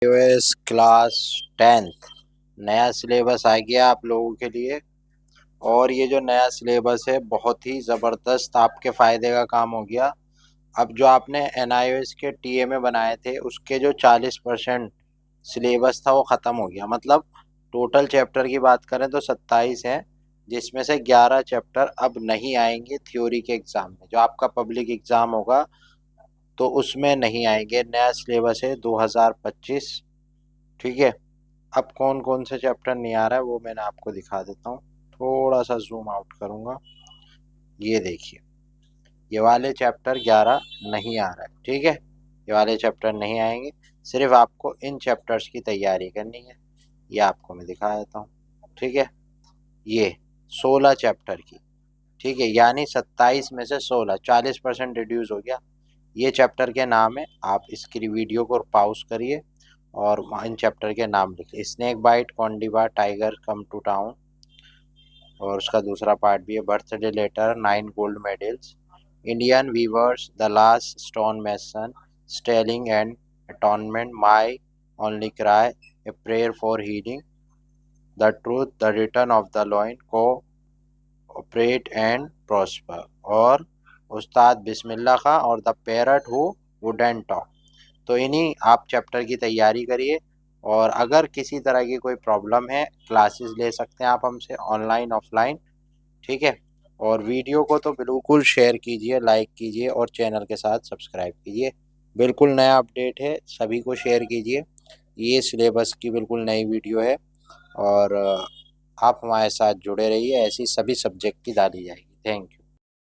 US class 10th नया syllabus आ गया आप लोगों के लिए। और ये जो नया सिलेबस है बहुत ही ज़बरदस्त आपके फ़ायदे का काम हो गया। अब जो आपने एनआईओएस के टीए में बनाए थे उसके जो 40% सिलेबस था वो ख़त्म हो गया। मतलब टोटल चैप्टर की बात करें तो 27 हैं, जिसमें से 11 चैप्टर अब नहीं आएंगे थ्योरी के एग्ज़ाम में। जो आपका पब्लिक एग्ज़ाम होगा तो उसमें नहीं आएंगे। नया सिलेबस है 2025। ठीक है। अब कौन कौन से चैप्टर नहीं आ रहा है वो मैंने आपको दिखा देता हूँ। थोड़ा सा जूम आउट करूँगा। ये देखिए, ये वाले चैप्टर 11 नहीं आ रहा है। ठीक है, ये वाले चैप्टर नहीं आएंगे। सिर्फ आपको इन चैप्टर्स की तैयारी करनी है। ये आपको मैं दिखा देता हूँ। ठीक है, ये 16 चैप्टर की। ठीक है, यानी 27 में से 16, 40% रिड्यूस हो गया। ये चैप्टर के नाम है। आप इसकी वीडियो को पॉज करिए और इन चैप्टर के नाम लिखिए। स्नेक बाइट, कॉन्डिबा, टाइगर कम टू टाउन। और उसका दूसरा पार्ट भी है, birthday letter, 9 gold medals, Indian weavers, the last stone mason, stealing and atonement, my only cry, a prayer for healing, the truth, the return of the lion, cooperate and prosper, और उस्ताद बिस्मिल्लाह खां और the parrot who wouldn't talk. तो इन्हीं आप chapter की तैयारी करिए। और अगर किसी तरह की कोई प्रॉब्लम है, क्लासेस ले सकते हैं आप हमसे, ऑनलाइन ऑफलाइन। ठीक है। और वीडियो को तो बिल्कुल शेयर कीजिए, लाइक कीजिए और चैनल के साथ सब्सक्राइब कीजिए। बिल्कुल नया अपडेट है, सभी को शेयर कीजिए। ये सिलेबस की बिल्कुल नई वीडियो है। और आप हमारे साथ जुड़े रहिए, ऐसी सभी सब्जेक्ट की डाली जाएगी। Thank you.